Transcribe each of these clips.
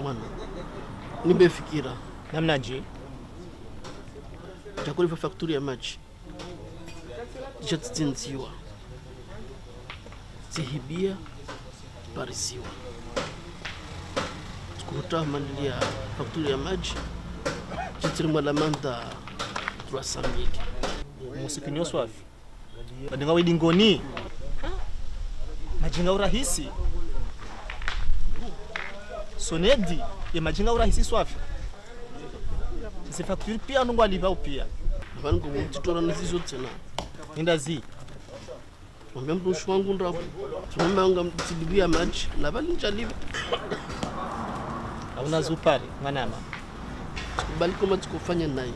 Mwana nimefikira namna je takulipa fakturi ya maji jatsinziwa zihibia parisiwa kutoa mali ya fakturi ya maji jitirimwa la manda 300,000 musikinyo swafi badinga wedingoni majinga urahisi sonedi ya majinga urahisi swafi si fakturi pia nungu aliva upia Vani kumutitora nisizo tena indazi mwambia mtu wangu ndapo mwambia mtidibia maji na bali nchaliva hauna zupari mwanama bali kama tukufanya naye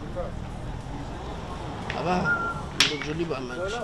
aba ndo joliba maji.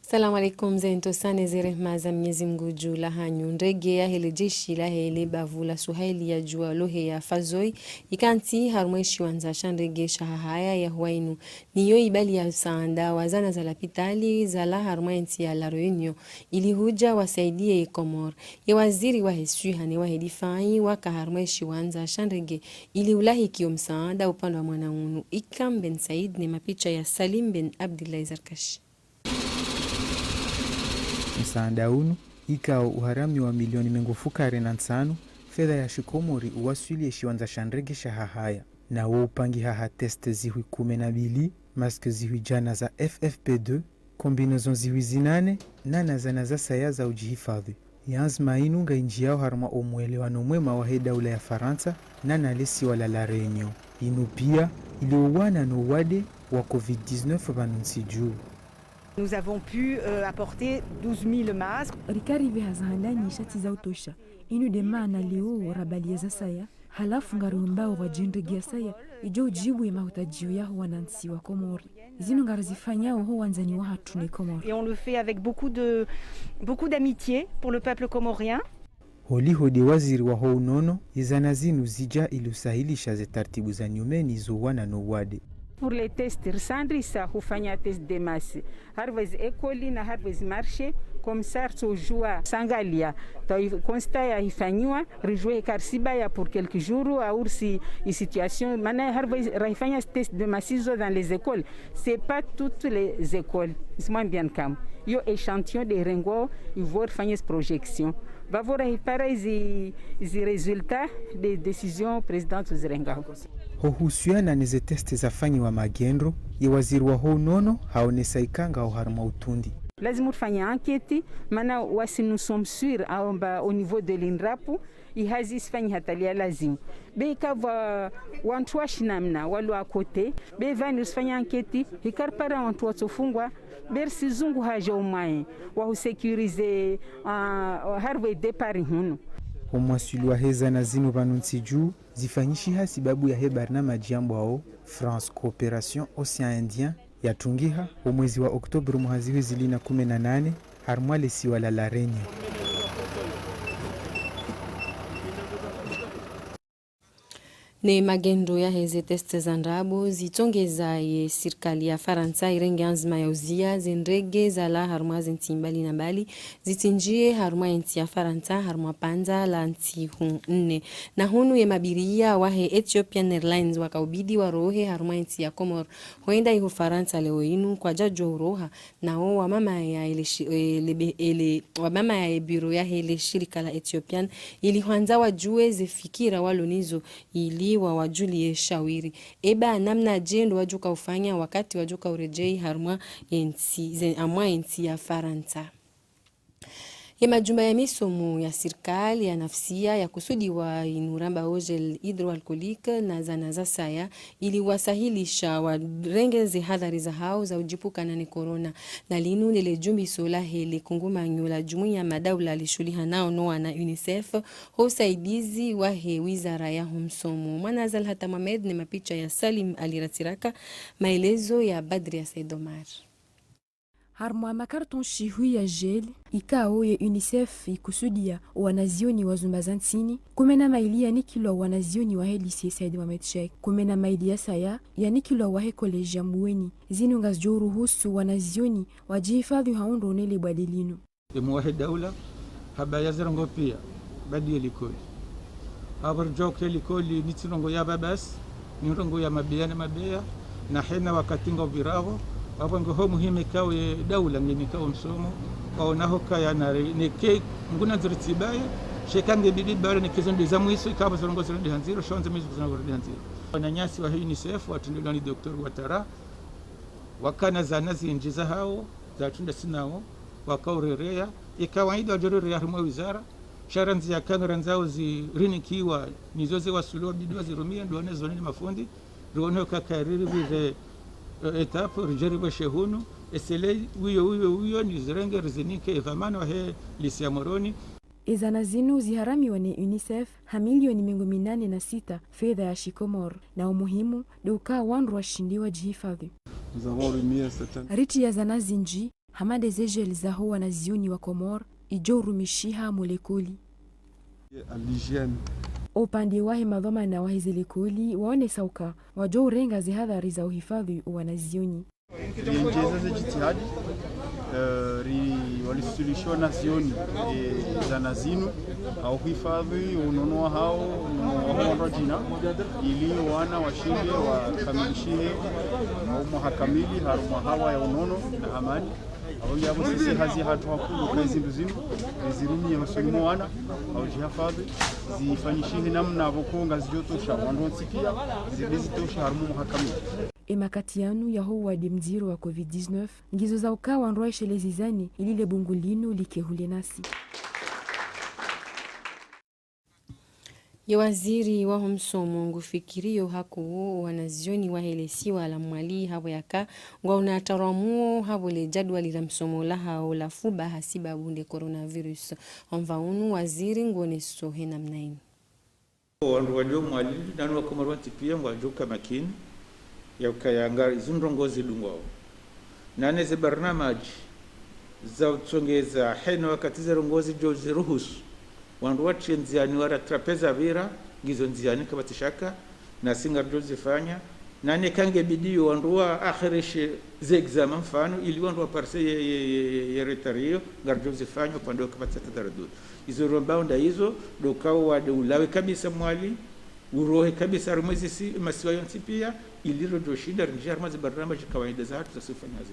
Salamu alaikum zento sane zirehma za Mwenyezi Mungu juu la hanyu ndege ya hele jeshi la hele bavula suhaili ya jua lohe ya fazoi ikanti harumweshi wanza shandege shahahaya ya huwainu niyo ibali ya saanda wazana za lapitali za la harumwenti ya la Reunion ili huja wasaidie Komor ya waziri wa hesui hane wa hedifai waka harumweshi wanza shandege ili ulahi kiyo msaada upando wa mwanaunu Ikram Ben Said ni mapicha ya Salim Ben Abdullah Zarkashi. Msaada unu ikao uharami wa milioni mengofuka 45 fedha ya shikomori uwasili yeshiwanza shandrege shahahaya na upangi haha test zihui 12 maske zihui jana za FFP2 kombinezon zihui zinane na zana za saya za ujihifadhi yanzma inu nga inji yao harma omwelewano mwema wa he daula ya Faransa na lesi wala la Reunion inu pia iliuwana no wade wa COVID-19 vanunsi juu. Nous avons pu apporter 12 000 masques. Rikarive hazandani shati za utosha. Inu de maana leo rabalia za saya. Halafu ngarumbao wa jindegi saya. Ijo ujibu ya mahutajio ya wanansi wa Komori. Zinu ngarazifanya ho wanzani wa hatune Komori. Et on le fait avec beaucoup d'amitié pour le peuple comorien. Holi hodi waziri wa ho unono izana zinu zija ilusahilisha ze tartibu za nyumeni zuwana no wade. Pour les tests risandri sa hufanya test de masse harvez ekoli na harvez marché comme ça sojua sangalia to constat ya hifanywa rejouer karsiba ya pour quelques jours à ursi situation mana harvez raifanya test de masse dans les écoles c'est pas toutes les écoles c'est bien comme yo échantillon de rengo il faut faire projection va voir les résultats des décisions présidentes Zirengao. Hohusiana neze teste zafanyi wa magendo ya waziri wa ho nono haonesa ikanga au harma utundi. Lazima tufanye enquête maana wasi nous sommes sûrs au niveau de l'INRAP ihazi sifanyi hatalia lazima be kava wantu washinamna walu akote be vani usifanye enquête hikarpara wantu watofungwa bersi zungu haja umaye wa usekurize harwe depart hunu omwasulu wa heza na zinu vanunsi juu zifanyishi hasibabu ya he barnamaji jambo ao France Coopération Océan Indien yatungiha mwezi wa Oktoba muhaziwe zilina 18 harmwale siwala la Reunion. ne magendo ya heze test za ndabo zitongeza ye serikali ya Faransa irenge anzima ya uzia zendrege za la harma zinti mbali na mbali zitinjie harma inti ya Faransa harma panza la nti nne na hunu ye mabiria wahe Ethiopian Airlines wakaubidi wa rohe harma inti ya Komor huenda ihu Faransa leo inu kwa jajwa uroha na wa mama ya biro ya hele shirika la Ethiopian ili huanza wajue zefikira walonizo ili wa wajulie shawiri eba namna jendo wajuka ufanya wakati wajuka urejei harma inti ya Faransa. Ya majumba ya misomo ya serikali ya nafsia ya kusudi wa inuramba ojel hidroalkolika na zana za saya ili wasahilisha warengeze hadhari za hao za ujipuka na corona na linu nile jumbi sola hele kunguma nyola jumuiya madaula lishuliha nao noa na UNICEF husaidizi wa he wizara ya humsomo. Mwanazal hata Mohamed ni mapicha ya Salim Aliratiraka, maelezo ya Badri ya Saidomar. Harmwa makarton shihu ya gel ikao ya UNICEF ikusudia wanazioni wa zumbazantini kumena maili ya nikilo wanazioni wa helisi Said Mohamed Sheikh kumena maili ya saya ya nikilo wa he koleji ya mbuweni zinu ngazjoru husu wanazioni wajihifadhi haundo nele badilinu muwahe daula haba ya zirongo pia badi ya likoli habar joke likoli nitirongo ya babas nirongo ya mabea na hena wakatinga virago wabango ho muhimu kawe daula ngini kawe msomo au naho kaya na neke nguna zirtibaye shekange bibi bare nekizo ndizamu iso ikaba zirongo zirondi hanziro shonze mizu zirongo zirondi hanziro wananyasi wa UNICEF watundilwa ni Dr. Watara wakana zana zinjiza hao za tunda sinao wakaurerea ikawaida wajorore ya humo wizara sharanzi ya kamera nzao zirinikiwa nizoze wasuliwa bidwa zirumia nduwane zonini mafundi ruone kakariri vile etapo rijaribu shehunu esele uyo ni zirenge rizinike evamano he lisi ya Moroni. Izana zinu ziharami wane UNICEF hamilioni 86 fedha ya Shikomor na umuhimu duka wandu washindiwa jihifadhi. Riti ya zana zinji hamade zejel zaho wanazioni wa Komor ijo rumishiha molekuli. Upande wahe madhoma na wahe zilikuli waone sauka wajo urenga zihadhari za uhifadhi wanazioni. Rienjeza za jitihadi walisuluhisho nazioni za nazinu au hifadhi unonoa hao wa jina ili wana washinde wakamilishie au mahakamili haruma hawa ya unono na amani au yabo sisi hazi hatu hakulu kazi nduzinu zirumi ya musulimo wana au jihafadhi zifanyishihe namna abokonga zijotosha wandonsi pia zilizitosha harumu mahakamili. Emakatianu ya huwa mziro wa COVID-19 ngizo za ukawa wandoa shelezizani ilile bungulino likehule nasi. Ya waziri wa humsomo ngufikirio hakuo wanazioni wahelesiwa la mwali habo yaka ngwa unataramuo habo le jadwali la msomo laha o la fuba hasiba bunde coronavirus. Onvaunu waziri ngone sohe namnaini. Wandu wajo mwali nanu wa kumarwanti pia wajoka makini ya ukayanga izundrongozi lungwao. Nane ze barnamaji za utsongeza heno wakati ze rongozi jozi ruhusu. Wandu wachi nziani wara trapeza vira gizo nziani kabatishaka na singa jozi fanya nane kange bidiyo wandu wa akhirishe ze examen mfano ili wandu wa parse ye retario ngar jozi fanya upande wa kabatata daradud izo rombaunda hizo dokao wade ulawe kabisa mwali urohe kabisa rumwezi si masiwa yonsi pia iliro joshinda rinjar mazi barnamaji kawaida za hatu za sifanya zi.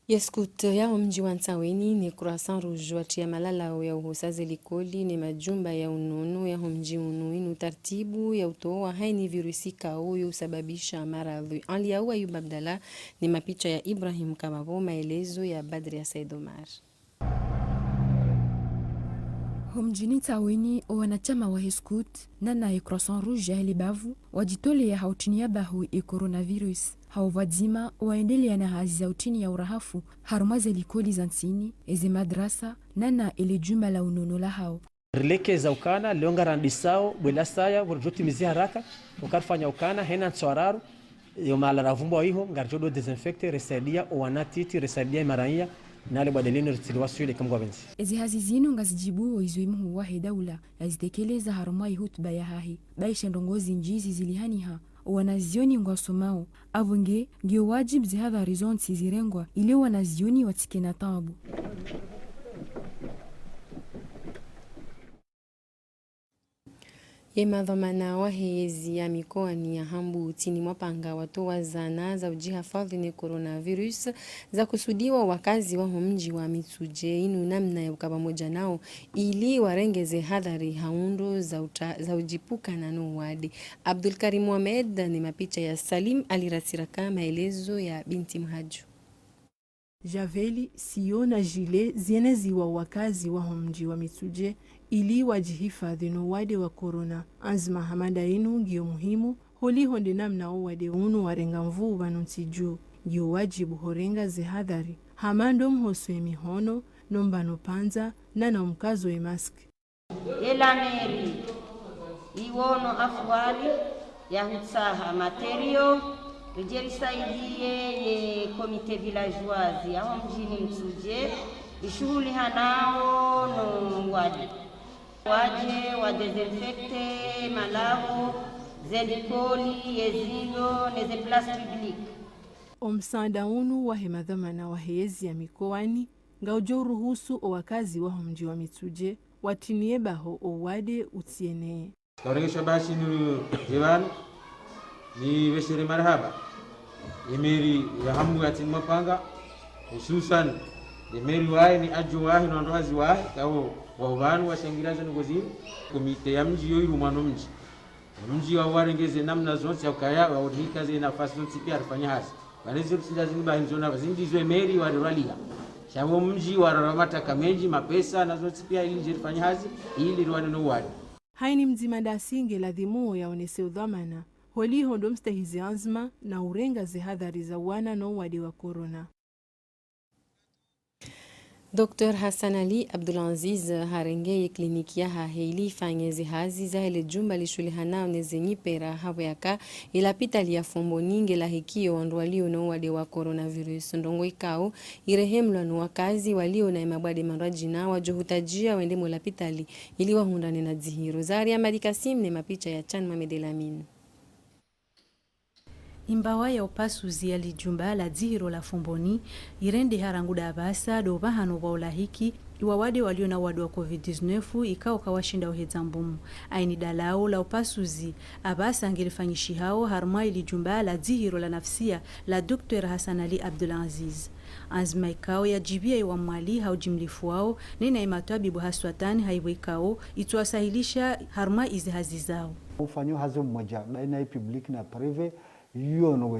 Yeskut ya mji wa Nsaweni ni Croissant Rouge watia malala ya uhosazi likoli ni majumba ya unono ya mji unuinu tartibu ya utoa haini virusi kauyo usababisha maradhi. Ali ya Ayub Abdallah ni mapicha ya Ibrahim Kamabo, maelezo ya Badri ya Saidomar. Mjini Nsaweni wanachama wa Yeskut nana ya Croissant Rouge ya Libavu wajitole ya hautini ya bahu ya coronavirus. Hao wadzima waendelea na hazi za utini ya urahafu harumaze likoli za nsini eze madrasa nana ile jumba la unono la hao. Rileke za ukana leonga randisao bwela saya wurjoti mizi haraka ukarfanya ukana hena nswararu yo mala ravumbo hiho ngarjodo desinfecte resaidia owanatiti resaidia marania nale badalini ritsiliwasuli kamgwa benzi ezi hazi zinu ngazijibu izoimu wahe daula yazitekeleza harumai hutuba ya hahi baisha ndongozi njizi zilihaniha wanazioni ngwasomao avunge ndio wajib zihadha rizonsi zirengwa ili wanazioni watike na tabu. Yemadhamana wahezi ya mikoani ya Hambu tini mwapanga watoa zana za ujihafadhi ni coronavirus za kusudiwa wakazi wa mji wa Mitsuje inu namna ya pamoja nao ili warengeze hadhari haundo za ujipuka na nuwadi. Abdul Karim Mohamed ni mapicha ya Salim alirasiraka maelezo ya binti Mhaju. Javeli, sio na jile zienezi wa wakazi wa mji wa Mitsuje ili wajihifadhi no wade wa corona. Azma hamada inu ngio muhimu holi honde namna wade unu warenga mvuu wanuntiju ngio wajibu horenga zihadhari hamando mhoswe mihono nombano panza na mkazo e mask ela meri iwono afwali ya hutsaha materio rijerisaidie ye komite villageoise ya mjini Mtsuje ishughuli hanao no wadi waje wa desinfecte malabo zedikoli yezindo neze place publique omsanda unu wa hemadhamana wa hezi ya mikoani ngaujo ruhusu o wakazi wa mji wa Mitsuje watinie baho o wade utiene kaurengesha bashi ni jewan ni weshere marhaba emeri ya hamu ya timu mapanga hususan emeri wae ni aju wae na ndoazi wae kao wahubanu washangirazo ngozini komite ya mji yoyi rumano mji wa warengeze namna zonse ya ukaya wa udhika ze nafasi zonse pia rifanya hasi wanezi kusindazi niba hinzona wazindizo emeri wa riralia shabo mji wa raramata kamenji mapesa na zonse pia ili rifanya hasi ili rwane no wadi haini mzima dasinge ladhimuo ya onese udhamana holi hondo mstahizi azma na urenga zihadhari za wana no wadi wa corona. Dr. Hassan Ali Abdulaziz harengeye kliniki ya haheli fanyezi hazi za hele jumba lishulihanao nezenyi pera haweka ilapita liya fombo ninge la hikio wandu walio na wade wa coronavirus ndongo ikao irehemlwa na wakazi walio na mabwade marajina wajohutajia wende mulapitali ili wahundane na dzihiro. Zari ya Madikasim ne mapicha ya Chan Mamedelamin. Imbawa ya upasuzi ya lijumba la dzihiro la fomboni irende haranguda abasa do bahano wa ulahiki iwawade walio na wadu wa COVID-19 ikao kawashinda uhedza mbumu. Aini dalao la upasuzi abasa angelifanyishi hao harma ilijumba la dzihiro la nafsia la Dr. Hassan Ali Abdulaziz. Azma ikao ya jibia iwa mwali haujimlifu wao nina imatuabibu haswatani haiwe ikao ituasahilisha harma izi hazi zao. Ufanyo hazo mmoja baina public na prive yono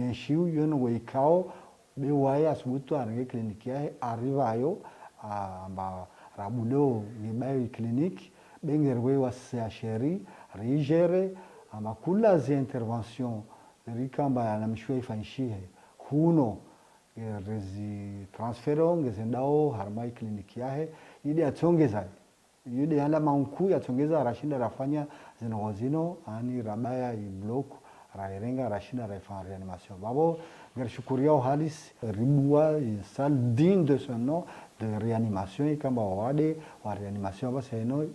yenshiu yono ikao bewaye asubutu arange kliniki ya arrivayo amba rabulo ni bayo clinic bengerwe wasasheri rigere amba kula zi intervention rikamba na mshwe ifanyishie huno rezi transfero ngezendao harmai kliniki yahe ili atongeza yude hala maunku yatongeza rashinda rafanya zinogozino ani rabaya iblock rairenga rashina raifan reanimation babo gershukuriya halis ribua salle digne de son nom de réanimation kamba wade wa réanimation baseno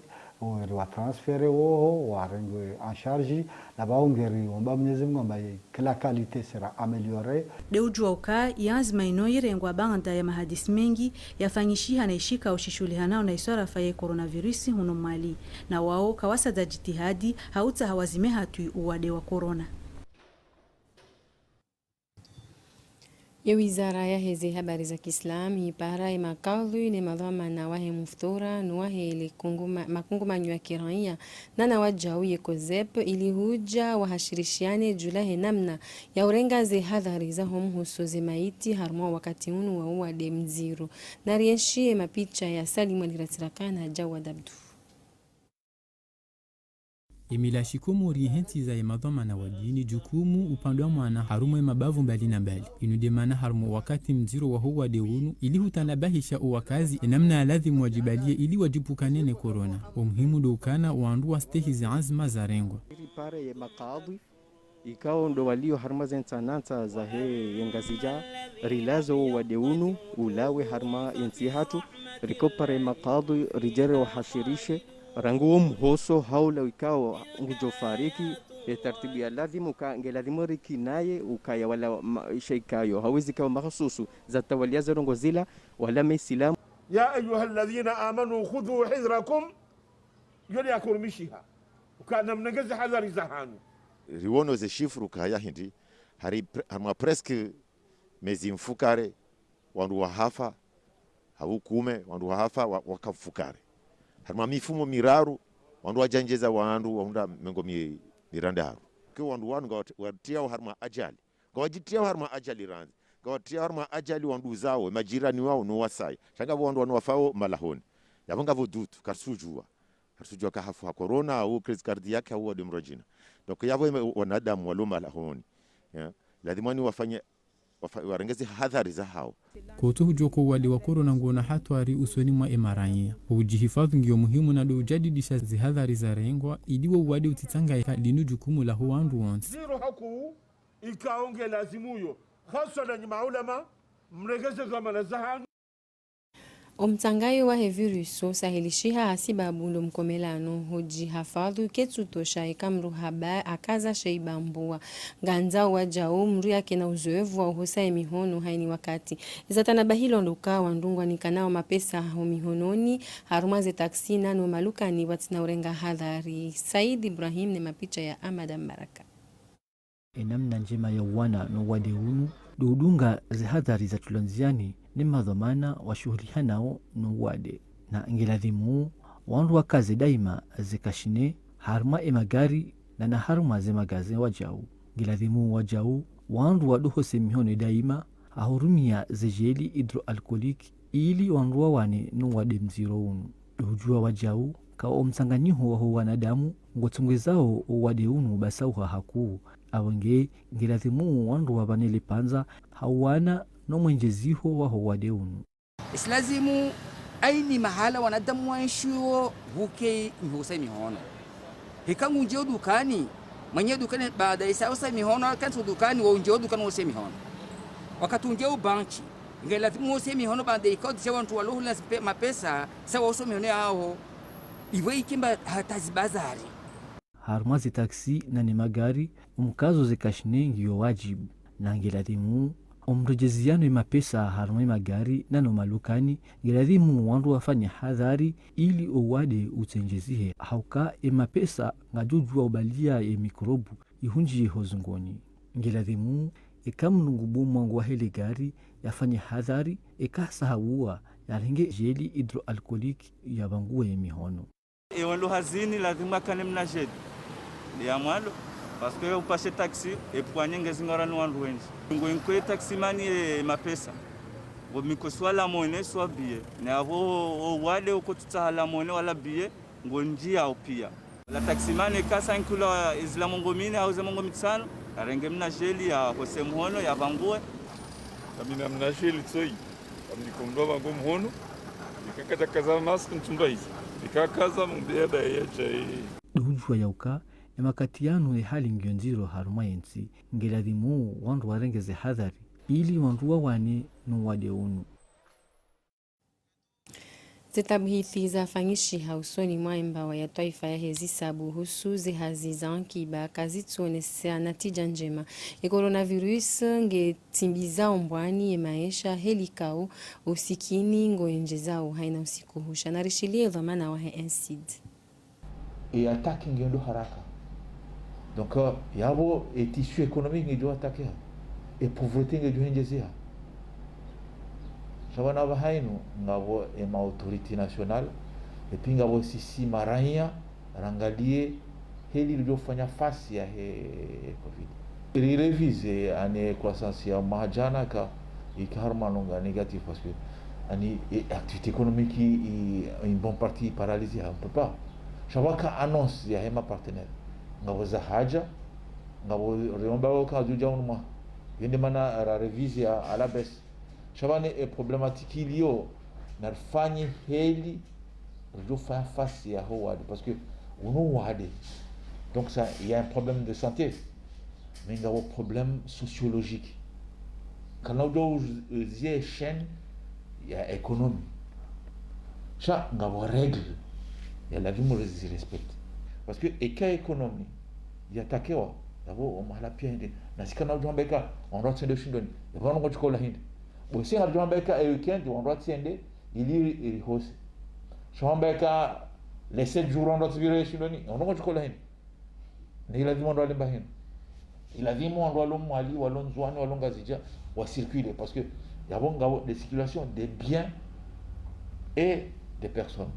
wa transféré wo wa rengwe en charge na baongeri omba Mwenyezi Mungu ambaye kila qualité sera améliorée deujua uka yazma inoirengwa banda ya mahadisi mengi yafanyishiha na ishika ushishulihana na isora faye coronavirus huno Mali na wao kawasa za jitihadi hauta hawazime hatui uwade wa corona. Ya wizara ya hezi habari za Kiislamu hipara imakadhu ni madhama na wahe muftora nuwahe ili makungumanyu ya kiraia na na wajauye kozep ili huja wahashirishiane julahe namna ya urengaze hadhari za homhuso zimaiti harmua wakati unu wa uwade mziru na rienshie mapicha ya Salimu aliratirakana Jawad Abdu. Emila shikomori henti za madhamana wadini jukumu upande wa mwana harumu mabavu mbali na mbali inudemana harumu wakati mziro wa huwa deunu ili hutanabahisha uwakazi namna lazima wajibalie ili wajipukane na corona umuhimu dokana waandu wastehizi azma za rengwa pare ya makadhi ikao ndo walio harma zensanansa za he yengazija rilazo wadeunu ulawe harma yensi hatu rikopare maqadu rijere wa hashirishe ranguo mhoso haula ikao ngujofariki tartibu ya lazimu ka ngelazimu rikinaye ukaya wala shaikayo hawezi kawa mahsusu za tawalia za rongozila wala maislamu. ya ayuha alladhina amanu khudhu hidrakum yoni akurmishiha ukana mnengeze hadhari za hanu riwono ze shifru kaya hindi harma presque mezi mfukare wandu wahafa haukume wandu wahafa wakafukare harma mifumo miraru wandu wajanjeza wandu waunda mengo mirandaru kwa wandu wanu gawatia harma ajali gawajitia harma ajali ranzi gawatia harma ajali wandu zao majirani wao no wasai shanga wandu wanu wafao malahoni yabanga vodutu karsujua ka hafu corona au crise cardiaque au demrojina donc yavo wanadamu waloma lahoni lazima ni wafanye warengeze hadhari za hao koto hujoko wali wa corona ngona hatwari usoni mwa emaranya ujihifadhi ngio muhimu na do jadidisha zihadhari za rengwa idiwo wadi utitanga linu jukumu la huandu once zero haku ikaonge lazimuyo hasa na maulama mregeze kama na zahanu omtsangayo wa viruso sahilishiha hasibabu ndo mkomelano hoji hafadhu ketutosha ikamru haba akaza sheibambua ganza wajao mru yake na uzoevu wa uhosa mihono haini wakati izatana bahilo ndoka wandungwa nikanao mapesa ho mihononi harumaze taksi nano maluka ni watina urenga hadhari. Said Ibrahim ne mapicha ya Amada Mbaraka. Namna njema ya wana no wadeunu dudunga zihadhari za tulanziani ni madhamana wa shughuli hanao no wade na ngiladhimu wandu wakazi daima zikashine harma emagari na harma zemagaze wajau ngiladhimu wajau wandu waduho semihone daima ahurumia zejeli hidroalkolik ili wandu wawane no wade mziro unu dujua wajau ka omsanganyiho wa wanadamu ngotungwezao wade unu basauha haku awenge ngiladhimu wandu wabanele panza hawana no mwenjeziho wa wadeunu islazimu aini mahala wanadamu wanshuo huke mhusa mihono hikangu njeo dukani mwenye dukani baada isa usa mihono kantu dukani wa njeo dukani usa mihono wakati njeo banki ngiladhimu usa mihono baada ikodi cha wantu waluhu la mapesa sawa usa mihono yao iwe ikimba hatazibazari harumazi taksi na ni magari umkazo zikashine ngiyo wajibu na ngiladhimu omrejeziano mapesa harumai magari nano malukani ngiladhimu wandu wafanya hadhari ili owade utenjezihe hauka mapesa ngajujua ubalia mikrobu ihunji hozungoni ngiladhimu ikamnungubu mwangu wa heli gari yafanya hadhari ikasahawua yaringe jeli hidroalkolik yabanguwe mihono ewandu hazini lazima kane mnajedi ya mwalo parce que upashe taxi et poigner ngezingara no wandu wengi ngo inkwe taxi mani mapesa ngo mikoswala mone swa bie na avo wale uko tutala mone wala bie ngo njia au pia la taxi mani kasa inkula islamu ngomini au zamongo mitsano arenge mna jeli ya hose mhono ya bangue kamina mna jeli tsoi amnikomba bango mhono ikakata kaza mask ntumbai ikakaza mbeda yeje dujwa yauka emakatiano hali ngionziro haruma yensi ngeladhimu wandu warengeze hadhari ili wandu wawane no wadeunu Zitabhithi za fanyishi hausoni mwaimba wa ya taifa ya hezi sabu husu zihazi za ankiba kazi tuonesea natija njema ya coronavirus nge timbiza ombwani ya maisha helikao usikini ngoenjezao haina usiku husha na rishilie dhamana wa heensid et attaque ngendo haraka donc yabo et tissu économique ngi do attaquer et pauvreté ngi do henjezia sabana bahainu ngabo ema autorité nationale et puis ngabo sisi maranya rangalie heli liofanya fasi ya covid revise ane croissance ya mahajana ka ikarmanonga négatif parce que ani activité économique une bonne partie paralysée on peut pas shabaka annonce ya hema partenaire ngabo za haja ngabo riomba ka juja unuma yende mana ra revise à la baisse shabane e problématique ilio narfanye heli do faire face ya howad parce que on wade donc ça il y a un problème de santé menga wa problème sociologique kana do zie chaîne ya économie cha nga wa règle ya la vie mauvaise respect parce que eka économie yatakewa yabo mahala pia hindi nasikana ujambeka onro tsende shindoni yabo ngo chikola hindi bosi ngar ujambeka e weekend onro tsende ili hose shambeka les 7 jours onro tsibire shindoni onro ngo chikola hindi ni lazima ndo alimba hindi lazima ndo alo mwali walonzwani walongazija wa circuler parce que yabo ngabo de circulation des biens et des personnes.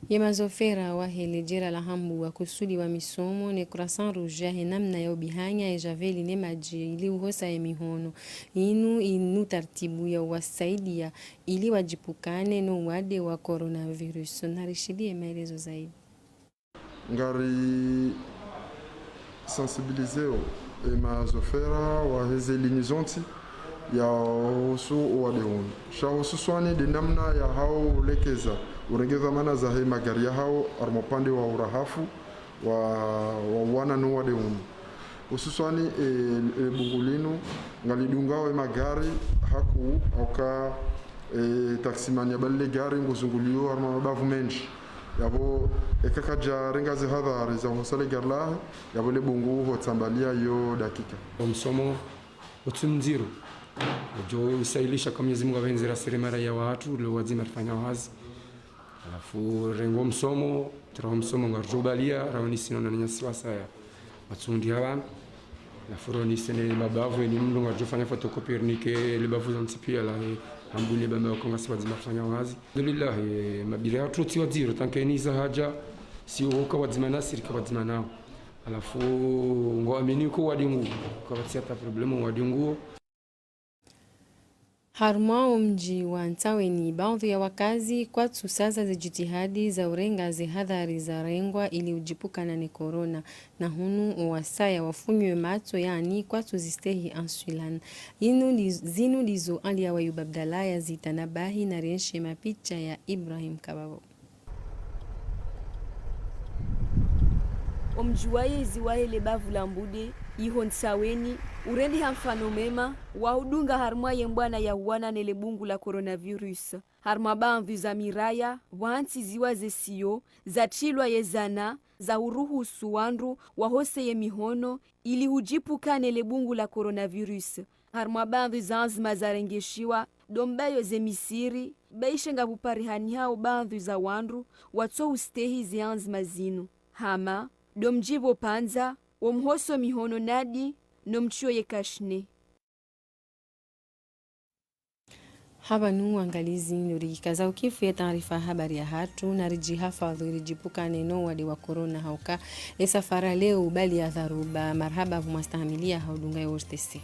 Yemazofera wa helejera la hambu wa kusudi wa misomo ne Croissant Rouge he namna ya ubihanya ya javeli ne maji ili uhosa ya mihono inu tartibu ya wasaidia ili wajipukane no wade wa coronavirus. Narishidie maelezo zaidi. Ngari sensibiliseo Yemazofera wa hezelinizonti ya hosu wadeun sha hosu swani de namna ya hao lekeza urengeza mana za hema gari hao armopande wa urahafu wa wana no wadeun hususani bungulinu ngalidungawe magari haku oka taksimania balle gari nguzungulio arma bavu menshi yabo ekakaja rengaze hadhari za hosale garla yabo le bungu hotsambalia yo dakika msomo utumziro jo isailisha kwa Mwenyezi Mungu avenzera seremara ya watu leo wazima tufanya wazi alafu rengo msomo tro msomo ngarubalia raoni sinona nyasi wasaya matsundi hawa la foroni sene mabavu ni mndo ngajofanya photocopy nike libavu zantipia la ambule bama konga siwazima tufanya wazi alhamdulillah mabira ya tuti waziro tankeni za haja si uka wazima nasiri kwa wazima nao alafu ngo amini ko wadingu kwa watiata problemu wadingu. Harma mji wa Ntaweni baadhi ya wakazi kwa sasa za jitihadi za urenga zihadhari za rengwa ili ujipukana na corona na hunu wasaya wafunywe mato yani kwa tuzistehi ansulan zinu lizo ali ya Wayub Abdallah zitanabahi na renshe mapicha ya Ibrahim Kababo. Omjuwaye ziwaye lebavu la mbude iho Ntaweni urendi hamfano mema wahudunga harmwa yembwana ya huwana nele bungu la coronavirus harma bamvi za miraya wanti ziwa zesiyo za chilwa yezana za uruhusu wandu wahose ye mihono ili hujipuka nele bungu la coronavirus harma bamvi za azma za rengeshiwa dombayo ze misiri baishenga buparihani hao bamvi za wandu watso ustehi zianzma zinu hama domjivo panza omhoso mihono nadi nomchuo yekashne. Haba nu angalizi nurikaza ukifu ya taarifa habari ya hatu na riji hafadhu rijipuka neno wade wa corona hauka esafara leo bali ya dharuba marhaba vumastahamilia haudunga ya urtesi.